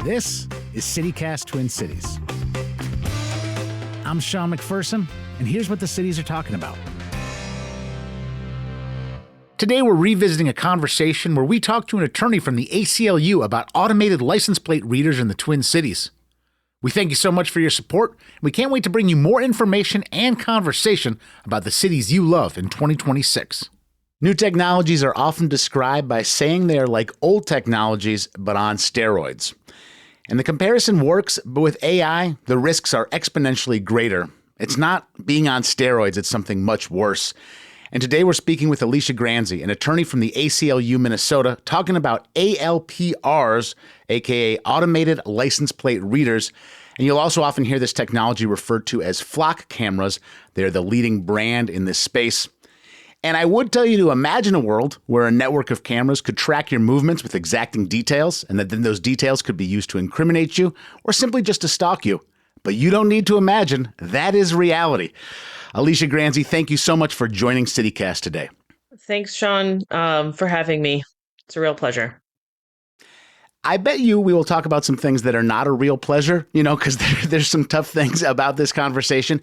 This is CityCast Twin Cities. I'm Sean McPherson, and here's what the cities are talking about. Today, we're revisiting a conversation where we talked to an attorney from the ACLU about automated license plate readers in the Twin Cities. We thank you so much for your support. We can't wait to bring you more information and conversation about the cities you love in 2026. New technologies are often described by saying they are like old technologies, but on steroids. And the comparison works, but with AI, the risks are exponentially greater. It's not being on steroids, it's something much worse. And today we're speaking with Alicia Granzi, an attorney from the ACLU Minnesota, talking about ALPRs, aka automated license plate readers. And you'll also often hear this technology referred to as flock cameras. They're the leading brand in this space. And I would tell you to imagine a world where a network of cameras could track your movements with exacting details, and that then those details could be used to incriminate you or simply just to stalk you. But you don't need to imagine. That is reality. Alicia Granzi, thank you so much for joining CityCast today. Thanks, Sean, for having me. It's a real pleasure. I bet we will talk about some things that are not a real pleasure, because there's some tough things about this conversation.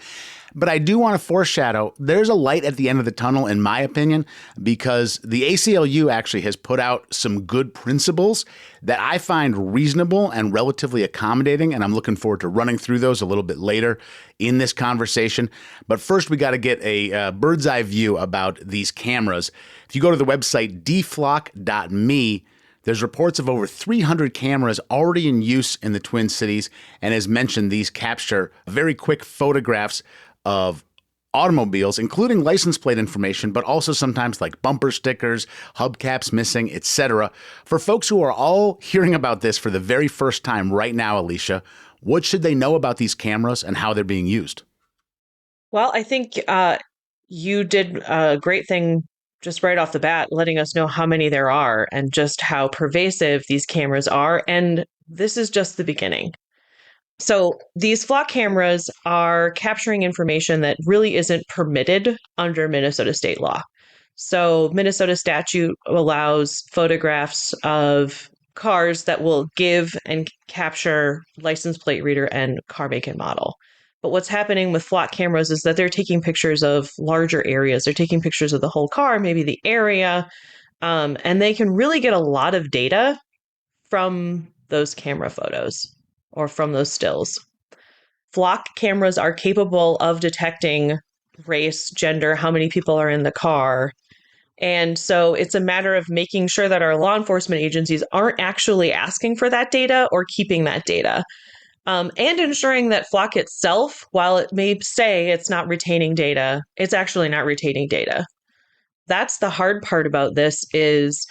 But I do want to foreshadow there's a light at the end of the tunnel, in my opinion, because the ACLU actually has put out some good principles that I find reasonable and relatively accommodating. And I'm looking forward to running through those a little bit later in this conversation. But first, we got to get a bird's eye view about these cameras. If you go to the website dflock.me, there's reports of over 300 cameras already in use in the Twin Cities. And as mentioned, these capture very quick photographs of automobiles, including license plate information, but also sometimes like bumper stickers, hubcaps missing, etc. For folks who are all hearing about this for the very first time right now, Alicia, what should they know about these cameras and how they're being used? Well, I think you did a great thing just right off the bat, letting us know how many there are and just how pervasive these cameras are. And this is just the beginning. So these flock cameras are capturing information that really isn't permitted under Minnesota state law. So Minnesota statute allows photographs of cars that will give and capture license plate reader and car make and model. But what's happening with flock cameras is that they're taking pictures of larger areas. They're taking pictures of the whole car, maybe the area, and they can really get a lot of data from those camera photos or from those stills. Flock cameras are capable of detecting race, gender, how many people are in the car. And so it's a matter of making sure that our law enforcement agencies aren't actually asking for that data or keeping that data. And ensuring that Flock itself, while it may say it's not retaining data, it's actually not retaining data. That's the hard part about this is,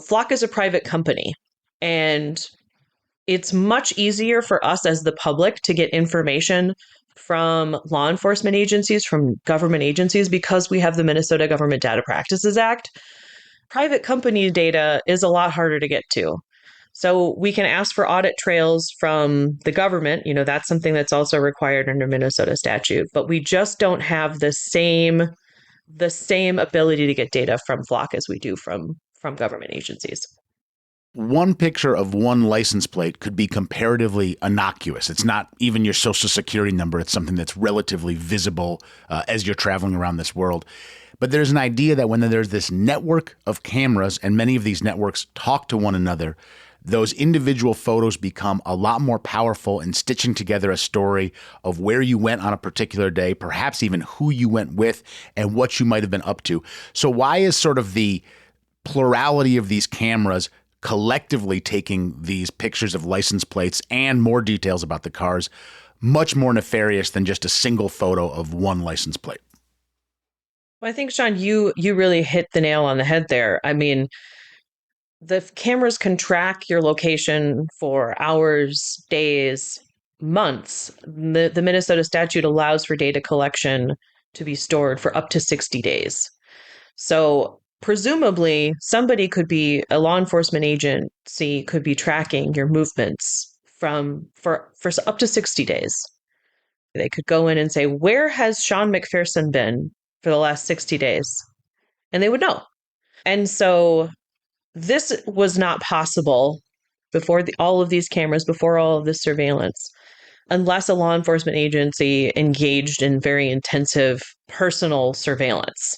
Flock is a private company, and it's much easier for us as the public to get information from law enforcement agencies, from government agencies, because we have the Minnesota Government Data Practices Act. Private company data is a lot harder to get to. So we can ask for audit trails from the government. That's something that's also required under Minnesota statute, but we just don't have the same ability to get data from Flock as we do from government agencies. One picture of one license plate could be comparatively innocuous. It's not even your social security number. It's something that's relatively visible as you're traveling around this world. But there's an idea that when there's this network of cameras and many of these networks talk to one another, those individual photos become a lot more powerful in stitching together a story of where you went on a particular day, perhaps even who you went with and what you might have been up to. So why is sort of the plurality of these cameras collectively taking these pictures of license plates and more details about the cars much more nefarious than just a single photo of one license plate? Well, I think, Sean, you really hit the nail on the head there. I mean, the cameras can track your location for hours, days, months. The Minnesota statute allows for data collection to be stored for up to 60 days. So presumably, a law enforcement agency could be tracking your movements for up to 60 days. They could go in and say, where has Sean McPherson been for the last 60 days? And they would know. And so this was not possible before all of these cameras, before all of this surveillance, unless a law enforcement agency engaged in very intensive personal surveillance.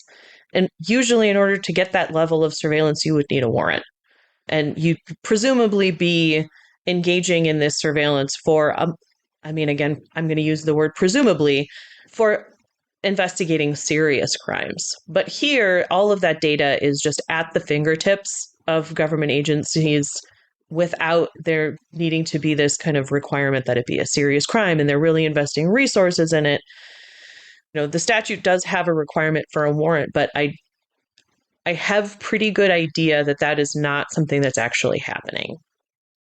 And usually, in order to get that level of surveillance, you would need a warrant. And you'd presumably be engaging in this surveillance for, again, I'm going to use the word presumably, for investigating serious crimes. But here, all of that data is just at the fingertips of government agencies without there needing to be this kind of requirement that it be a serious crime, and they're really investing resources in it. The statute does have a requirement for a warrant, but I have pretty good idea that that is not something that's actually happening.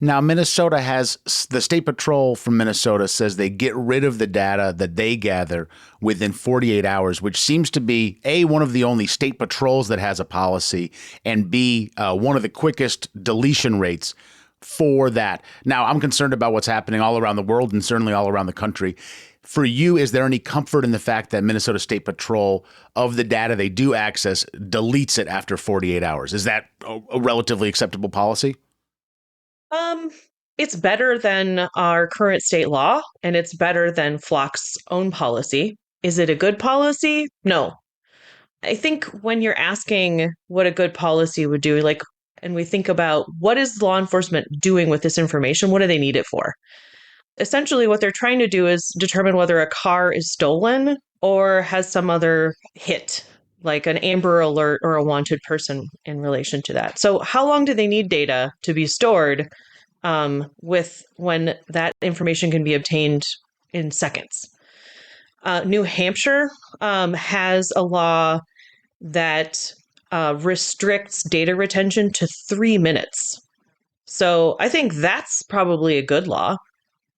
Now, Minnesota has the State Patrol from Minnesota says they get rid of the data that they gather within 48 hours, which seems to be A, one of the only state patrols that has a policy, and B, one of the quickest deletion rates for that. Now, I'm concerned about what's happening all around the world and certainly all around the country. For you, is there any comfort in the fact that Minnesota State Patrol, of the data they do access, deletes it after 48 hours? Is that a relatively acceptable policy? It's better than our current state law, and it's better than Flock's own policy. Is it a good policy? No. I think when you're asking what a good policy would do, and we think about what is law enforcement doing with this information, what do they need it for? Essentially, what they're trying to do is determine whether a car is stolen or has some other hit, like an Amber Alert or a wanted person in relation to that. So how long do they need data to be stored with when that information can be obtained in seconds? New Hampshire has a law that restricts data retention to 3 minutes. So I think that's probably a good law.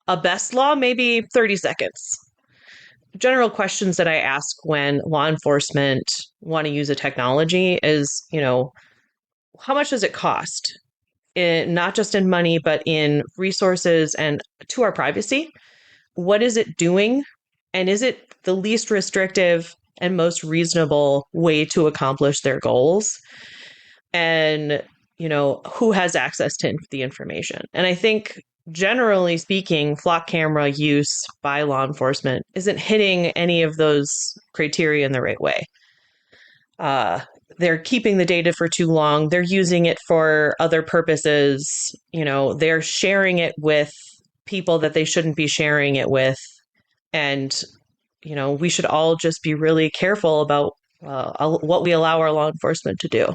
A best law, maybe 30 seconds. General questions that I ask when law enforcement want to use a technology is, how much does it cost? Not just in money, but in resources and to our privacy. What is it doing? And is it the least restrictive and most reasonable way to accomplish their goals? And, who has access to the information? And I think, generally speaking, flock camera use by law enforcement isn't hitting any of those criteria in the right way. They're keeping the data for too long. They're using it for other purposes. They're sharing it with people that they shouldn't be sharing it with. And, we should all just be really careful about what we allow our law enforcement to do.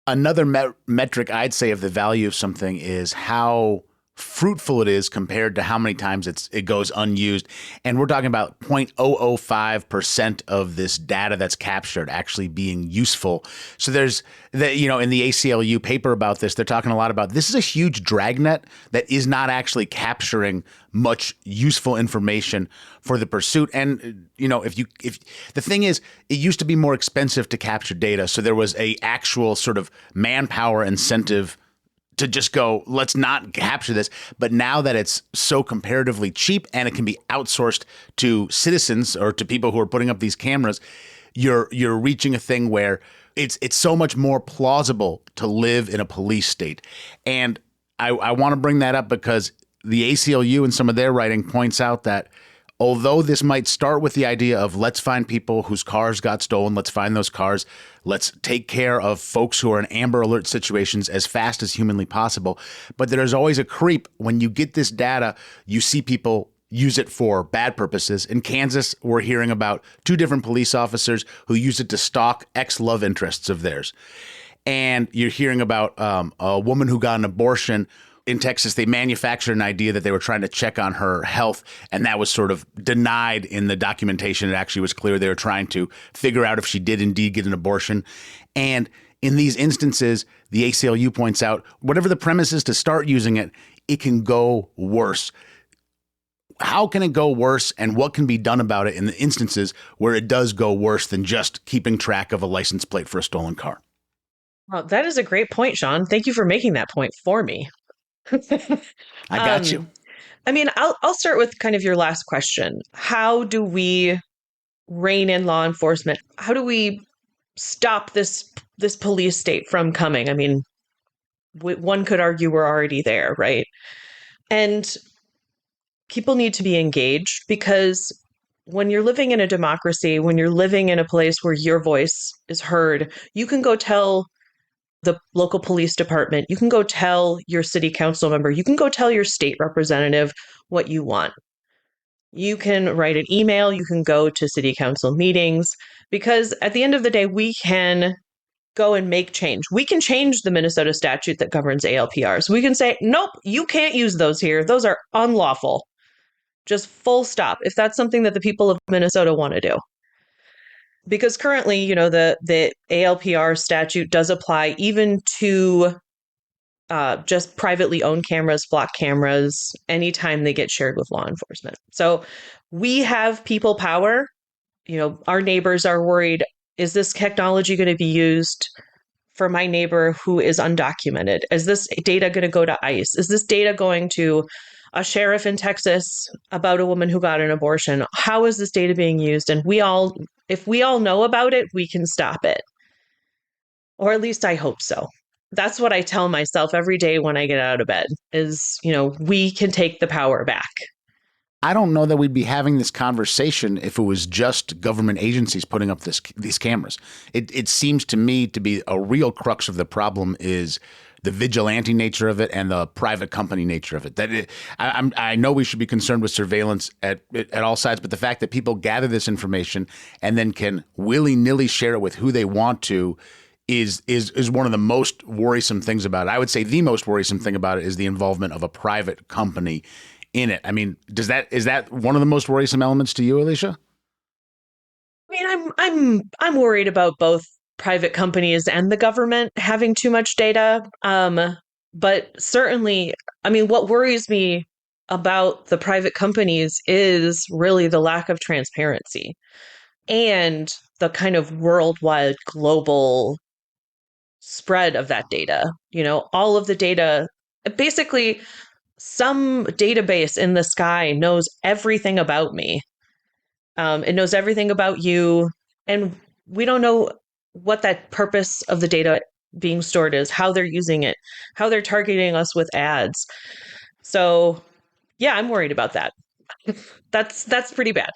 Another metric I'd say of the value of something is how fruitful it is compared to how many times it goes unused. And we're talking about 0.005% of this data that's captured actually being useful. So there's in the ACLU paper about this, they're talking a lot about this is a huge dragnet that is not actually capturing much useful information for the pursuit. And, if the thing is, it used to be more expensive to capture data. So there was a actual sort of manpower incentive to just go, let's not capture this. But now that it's so comparatively cheap and it can be outsourced to citizens or to people who are putting up these cameras, you're reaching a thing where it's so much more plausible to live in a police state. And I want to bring that up because the ACLU in some of their writing points out that although this might start with the idea of let's find people whose cars got stolen, let's find those cars, let's take care of folks who are in Amber Alert situations as fast as humanly possible. But there's always a creep. When you get this data, you see people use it for bad purposes. In Kansas, we're hearing about 2 different police officers who use it to stalk ex-love interests of theirs. And you're hearing about a woman who got an abortion. In Texas, they manufactured an idea that they were trying to check on her health, and that was sort of denied in the documentation. It actually was clear they were trying to figure out if she did indeed get an abortion. And in these instances, the ACLU points out, whatever the premise is to start using it, it can go worse. How can it go worse, and what can be done about it in the instances where it does go worse than just keeping track of a license plate for a stolen car? Well, that is a great point, Sean. Thank you for making that point for me. I got you. I'll start with kind of your last question. How do we rein in law enforcement? How do we stop this police state from coming? I mean, one could argue we're already there, right? And people need to be engaged because when you're living in a democracy, when you're living in a place where your voice is heard, you can go tell the local police department, you can go tell your city council member, you can go tell your state representative what you want. You can write an email, you can go to city council meetings, because at the end of the day, we can go and make change. We can change the Minnesota statute that governs ALPRs. We can say, nope, you can't use those here. Those are unlawful. Just full stop, if that's something that the people of Minnesota want to do. Because currently, the ALPR statute does apply even to just privately owned cameras, flock cameras, anytime they get shared with law enforcement. So we have people power. Our neighbors are worried, is this technology going to be used for my neighbor who is undocumented? Is this data going to go to ICE? Is this data going to a sheriff in Texas about a woman who got an abortion? How is this data being used? And if we all know about it, we can stop it. Or at least I hope so. That's what I tell myself every day when I get out of bed is, we can take the power back. I don't know that we'd be having this conversation if it was just government agencies putting up these cameras. It seems to me to be a real crux of the problem is the vigilante nature of it and the private company nature of it. I know we should be concerned with surveillance at all sides, but the fact that people gather this information and then can willy-nilly share it with who they want to is one of the most worrisome things about it. I would say the most worrisome thing about it is the involvement of a private company in it. I mean, is that one of the most worrisome elements to you, Alicia? I mean, I'm worried about both private companies and the government having too much data. But certainly, I mean, what worries me about the private companies is really the lack of transparency and the kind of worldwide global spread of that data. All of the data, basically some database in the sky knows everything about me. It knows everything about you. And we don't know what that purpose of the data being stored is, how they're using it, how they're targeting us with ads. So yeah, I'm worried about that. That's pretty bad.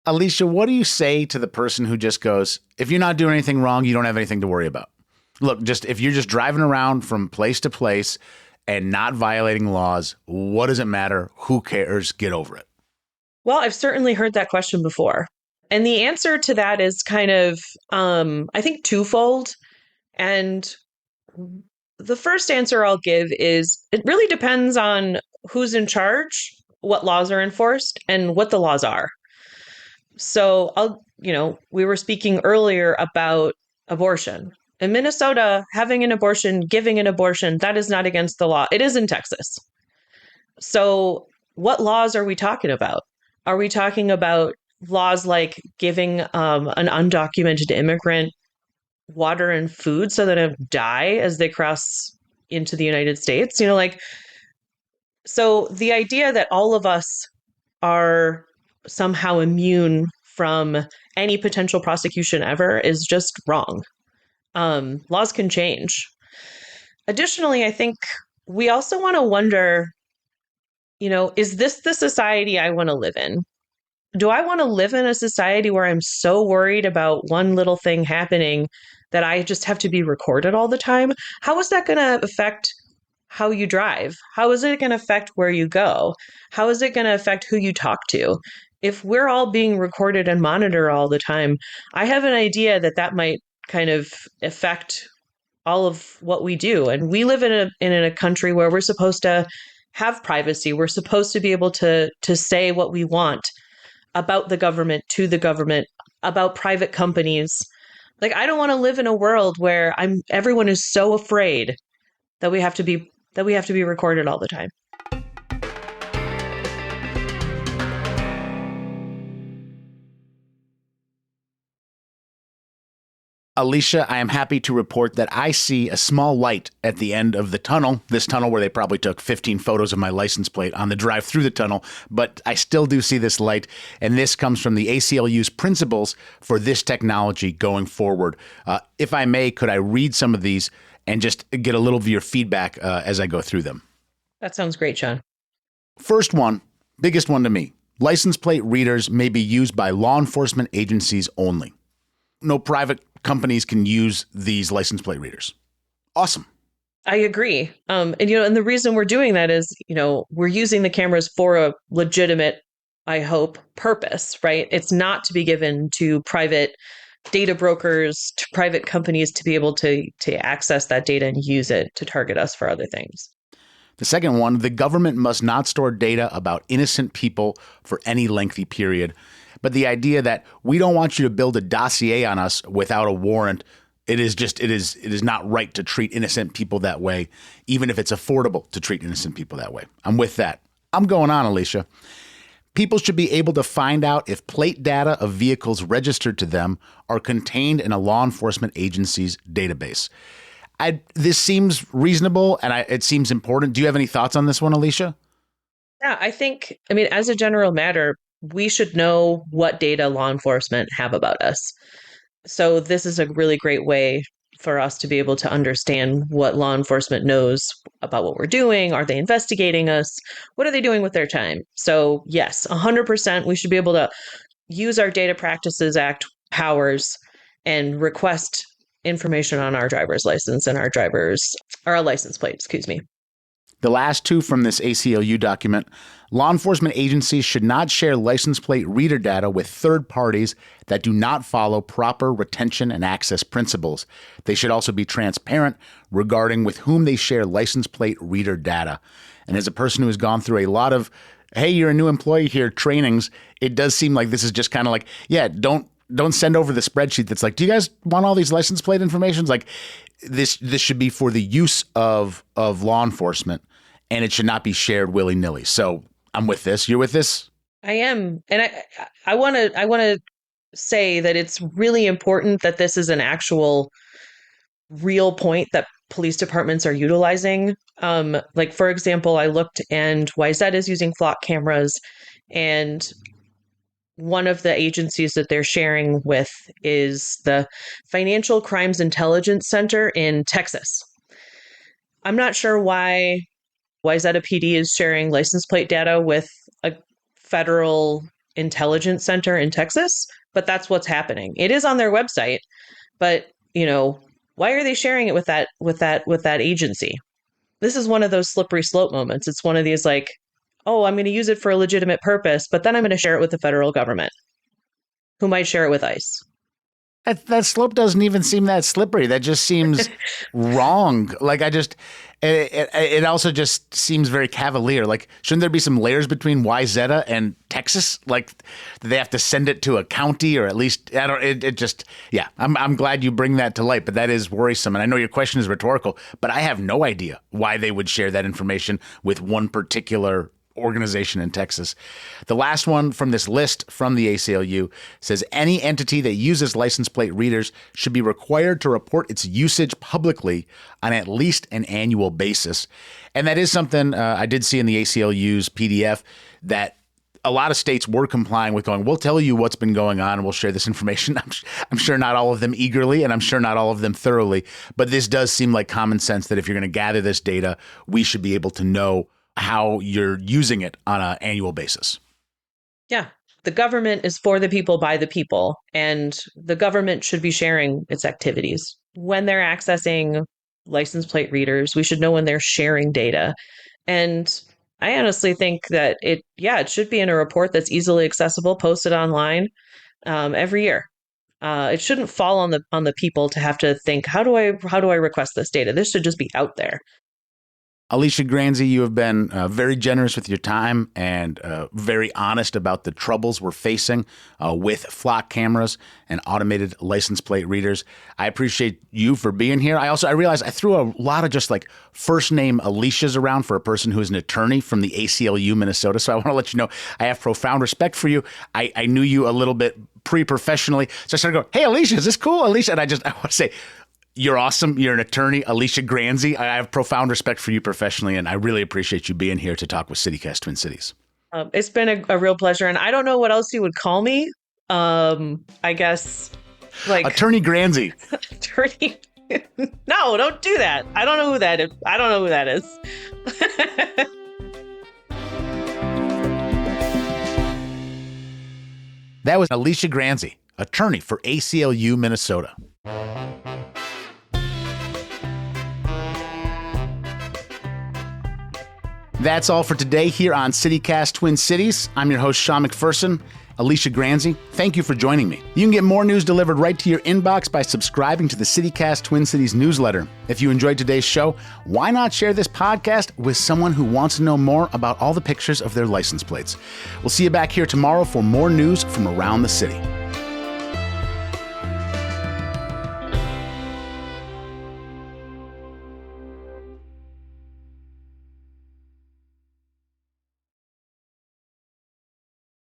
Alicia, what do you say to the person who just goes, if you're not doing anything wrong, you don't have anything to worry about? Look, if you're just driving around from place to place and not violating laws, what does it matter? Who cares? Get over it. Well, I've certainly heard that question before. And the answer to that is kind of, I think, twofold. And the first answer I'll give is it really depends on who's in charge, what laws are enforced, and what the laws are. So we were speaking earlier about abortion. In Minnesota, having an abortion, giving an abortion, that is not against the law. It is in Texas. So what laws are we talking about? Are we talking about laws like giving an undocumented immigrant water and food so that they don't die as they cross into the United States? So the idea that all of us are somehow immune from any potential prosecution ever is just wrong. Laws can change. Additionally, I think we also want to wonder, is this the society I want to live in? Do I want to live in a society where I'm so worried about one little thing happening that I just have to be recorded all the time? How is that going to affect how you drive? How is it going to affect where you go? How is it going to affect who you talk to? If we're all being recorded and monitored all the time, I have an idea that might kind of affect all of what we do. And we live in a country where we're supposed to have privacy. We're supposed to be able to say what we want about the government, to the government, about private companies. I don't want to live in a world where everyone is so afraid that we have to be recorded all the time. Alicia, I am happy to report that I see a small light at the end of the tunnel, this tunnel where they probably took 15 photos of my license plate on the drive through the tunnel, but I still do see this light, and this comes from the ACLU's principles for this technology going forward. If I may, could I read some of these and just get a little of your feedback as I go through them? That sounds great, Sean. First one, biggest one to me. License plate readers may be used by law enforcement agencies only. No private companies can use these license plate readers. Awesome. I agree. And the reason we're doing that is, we're using the cameras for a legitimate, I hope, purpose, right? It's not to be given to private data brokers, to private companies to be able to access that data and use it to target us for other things. The second one, the government must not store data about innocent people for any lengthy period. But the idea that we don't want you to build a dossier on us without a warrant, it is not right to treat innocent people that way, even if it's affordable to treat innocent people that way. I'm with that. I'm going on, Alicia. People should be able to find out if plate data of vehicles registered to them are contained in a law enforcement agency's database. This seems reasonable, and it seems important. Do you have any thoughts on this one, Alicia? Yeah, as a general matter, we should know what data law enforcement have about us. So this is a really great way for us to be able to understand what law enforcement knows about what we're doing. Are they investigating us? What are they doing with their time? So yes, 100%, we should be able to use our Data Practices Act powers and request information on our driver's license and our license plate, excuse me. The last two from this ACLU document, law enforcement agencies should not share license plate reader data with third parties that do not follow proper retention and access principles. They should also be transparent regarding with whom they share license plate reader data. And as a person who has gone through a lot of, hey, you're a new employee here, trainings, it does seem like this is just kind of like, yeah, don't send over the spreadsheet that's like, do you guys want all these license plate information? Like this should be for the use of law enforcement, and it should not be shared willy-nilly. So I'm with this. You're with this? I am. And I want to say that it's really important that this is an actual real point that police departments are utilizing. Like, for example, I looked and YZ is using flock cameras, and one of the agencies that they're sharing with is the Financial Crimes Intelligence Center in Texas. I'm not sure why YZ PD is sharing license plate data with a federal intelligence center in Texas, but that's what's happening. It is on their website, but why are they sharing it with that agency? This is one of those slippery slope moments. It's one of these like, oh, I'm going to use it for a legitimate purpose, but then I'm going to share it with the federal government, who might share it with ICE. That slope doesn't even seem that slippery. That just seems wrong. Like it also just seems very cavalier. Like, shouldn't there be some layers between YZ and Texas? Like, do they have to send it to a county, or at least I'm glad you bring that to light, but that is worrisome. And I know your question is rhetorical, but I have no idea why they would share that information with one particular organization in Texas. The last one from this list from the ACLU says any entity that uses license plate readers should be required to report its usage publicly on at least an annual basis. And that is something I did see in the ACLU's PDF that a lot of states were complying with, going, we'll tell you what's been going on and we'll share this information. I'm sure not all of them eagerly, and I'm sure not all of them thoroughly, but this does seem like common sense that if you're going to gather this data, we should be able to know how you're using it on an annual basis. Yeah. The government is for the people, by the people, and the government should be sharing its activities. When they're accessing license plate readers, we should know when they're sharing data. And I honestly think that it should be in a report that's easily accessible, posted online every year. It shouldn't fall on the people to have to think, how do I request this data? This should just be out there. Alicia Granzi, you have been very generous with your time and very honest about the troubles we're facing with flock cameras and automated license plate readers. I appreciate you for being here. I realized I threw a lot of just like first name Alicias around for a person who is an attorney from the ACLU, Minnesota. So I want to let you know I have profound respect for you. I knew you a little bit pre-professionally. So I started going, hey, Alicia, is this cool, Alicia? And I want to say, you're awesome. You're an attorney, Alicia Granzi. I have profound respect for you professionally, and I really appreciate you being here to talk with CityCast Twin Cities. It's been a real pleasure, and I don't know what else you would call me. I guess like Attorney Granzi. Attorney. No, don't do that. I don't know who that is. I don't know who that is. That was Alicia Granzi, attorney for ACLU, Minnesota. That's all for today here on CityCast Twin Cities. I'm your host, Sean McPherson. Alicia Granzi, thank you for joining me. You can get more news delivered right to your inbox by subscribing to the CityCast Twin Cities newsletter. If you enjoyed today's show, why not share this podcast with someone who wants to know more about all the pictures of their license plates? We'll see you back here tomorrow for more news from around the city.